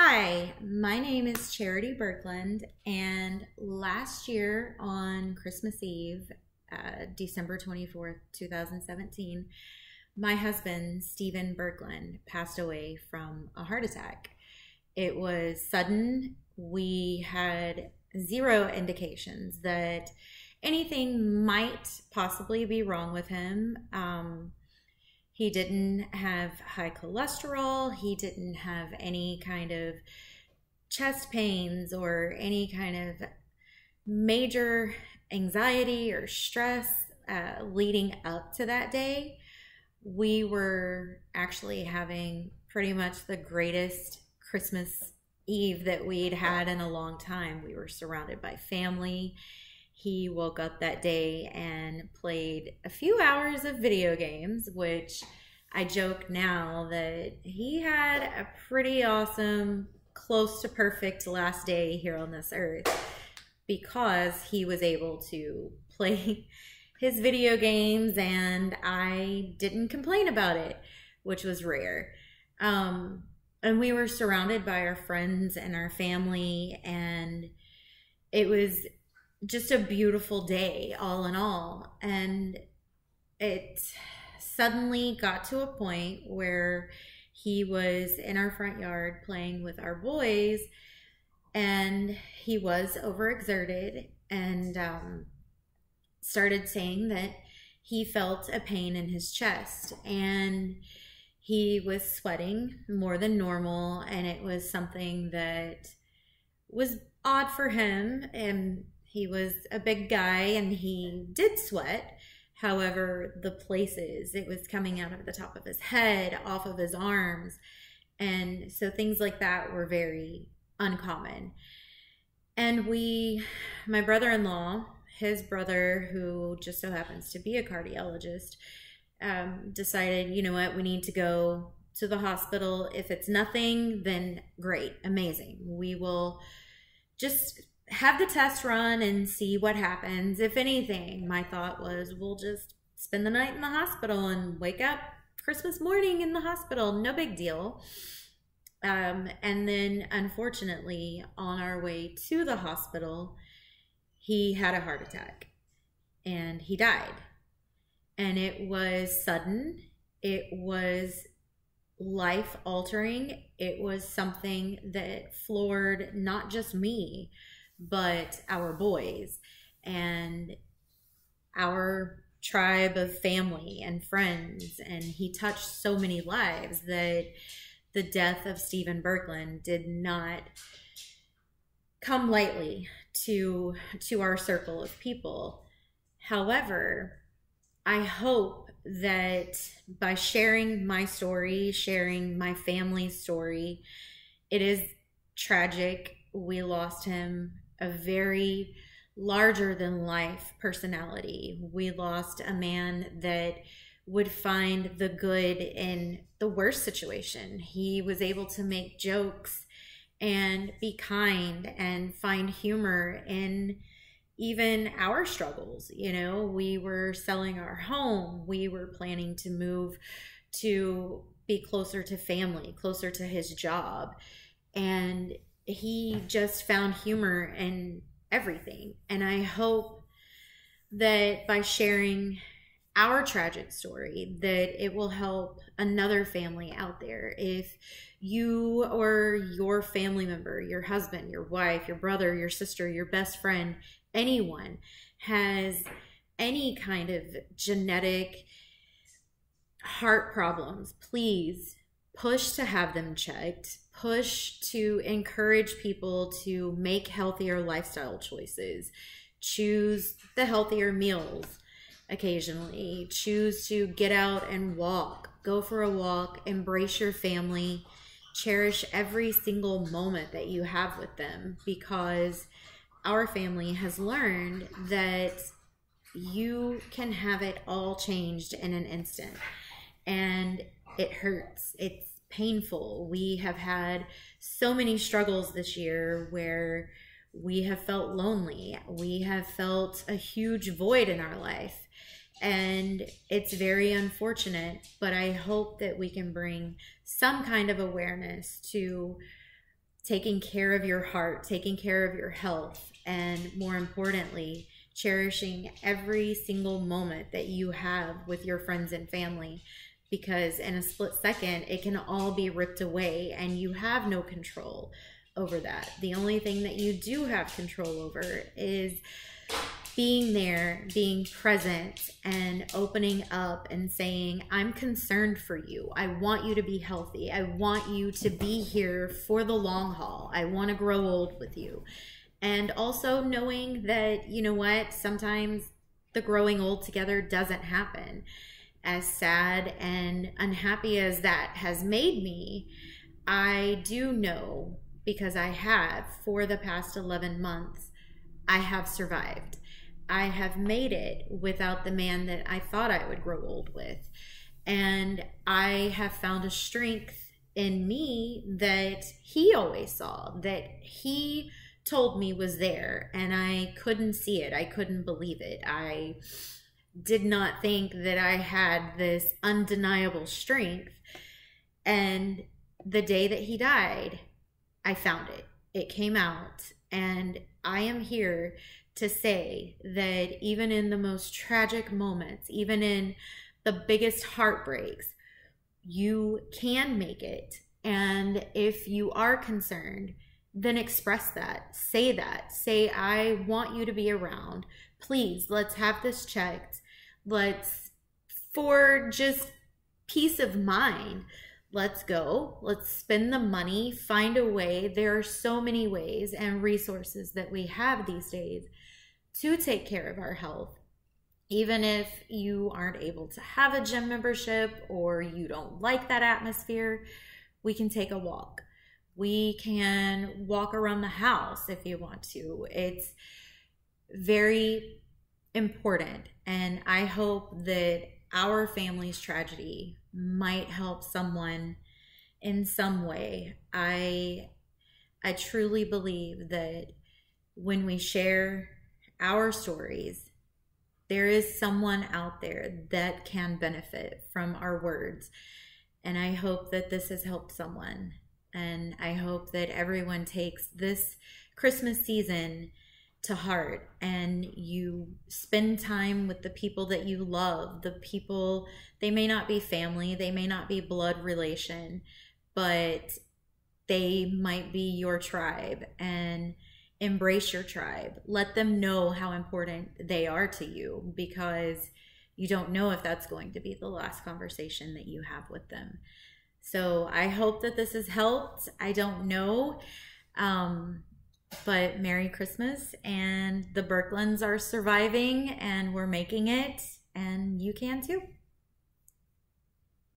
Hi, my name is Charity Berkland, and last year on Christmas Eve, December 24th, 2017, my husband, Stephen Berkland, passed away from a heart attack. It was sudden. We had zero indications that anything might possibly be wrong with him. He didn't have high cholesterol. He didn't have any kind of chest pains or any kind of major anxiety or stress leading up to that day. We were actually having pretty much the greatest Christmas Eve that we'd had in a long time. We were surrounded by family. He woke up that day and played a few hours of video games, which I joke now that he had a pretty awesome, close to perfect last day here on this earth because he was able to play his video games and I didn't complain about it, which was rare. And we were surrounded by our friends and our family, and it was just a beautiful day all in all. And it suddenly got to a point where he was in our front yard playing with our boys, and he was overexerted and started saying that he felt a pain in his chest, and he was sweating more than normal, and it was something that was odd for him. And he was a big guy and he did sweat. However, the places it was coming out of the top of his head, off of his arms. And so things like that were very uncommon. And my brother-in-law, his brother, who just so happens to be a cardiologist, decided, you know what, we need to go to the hospital. If it's nothing, then great, amazing. We will just have the test run and see what happens. If anything, my thought was we'll just spend the night in the hospital and wake up Christmas morning in the hospital. No big deal. And then unfortunately, on our way to the hospital, he had a heart attack and he died. And it was sudden. It was life altering. It was something that floored not just me, but our boys and our tribe of family and friends. And he touched so many lives that the death of Stephen Berkland did not come lightly to our circle of people. However, I hope that by sharing my story, sharing my family's story, it is tragic. We lost him, a very larger than life personality. We lost a man that would find the good in the worst situation. He was able to make jokes and be kind and find humor in even our struggles. You know, we were selling our home. We were planning to move to be closer to family, closer to his job. And he just found humor in everything. And I hope that by sharing our tragic story, that it will help another family out there. If you or your family member, your husband, your wife, your brother, your sister, your best friend, anyone has any kind of genetic heart problems, please push to have them checked. Push to encourage people to make healthier lifestyle choices. Choose the healthier meals occasionally. Choose to get out and walk. Go for a walk. Embrace your family. Cherish every single moment that you have with them, because our family has learned that you can have it all changed in an instant. And it hurts. It's painful. We have had so many struggles this year where we have felt lonely. We have felt a huge void in our life. And it's very unfortunate, but I hope that we can bring some kind of awareness to taking care of your heart, taking care of your health, and more importantly, cherishing every single moment that you have with your friends and family, because in a split second, it can all be ripped away and you have no control over that. The only thing that you do have control over is being there, being present, and opening up and saying, I'm concerned for you. I want you to be healthy. I want you to be here for the long haul. I want to grow old with you. And also knowing that, you know what, sometimes the growing old together doesn't happen. As sad and unhappy as that has made me, I do know, because I have for the past 11 months, I have survived. I have made it without the man that I thought I would grow old with. And I have found a strength in me that he always saw, that he told me was there, and I couldn't see it. I couldn't believe it. I did not think that I had this undeniable strength. And the day that he died, I found it. It came out, and I am here to say that even in the most tragic moments, even in the biggest heartbreaks, you can make it. And if you are concerned, then express that. Say that. Say, I want you to be around. Please, let's have this checked. Let's, for just peace of mind, let's go. Let's spend the money, find a way. There are so many ways and resources that we have these days to take care of our health. Even if you aren't able to have a gym membership or you don't like that atmosphere, we can take a walk. We can walk around the house if you want to. It's very important. And I hope that our family's tragedy might help someone in some way. I truly believe that when we share our stories, there is someone out there that can benefit from our words. And I hope that this has helped someone. And I hope that everyone takes this Christmas season to heart and you spend time with the people that you love, the people, they may not be family, they may not be blood relation, but they might be your tribe, and embrace your tribe. Let them know how important they are to you, because you don't know if that's going to be the last conversation that you have with them. So I hope that this has helped. I don't know, but Merry Christmas, and the Birkelands are surviving and we're making it, and you can too.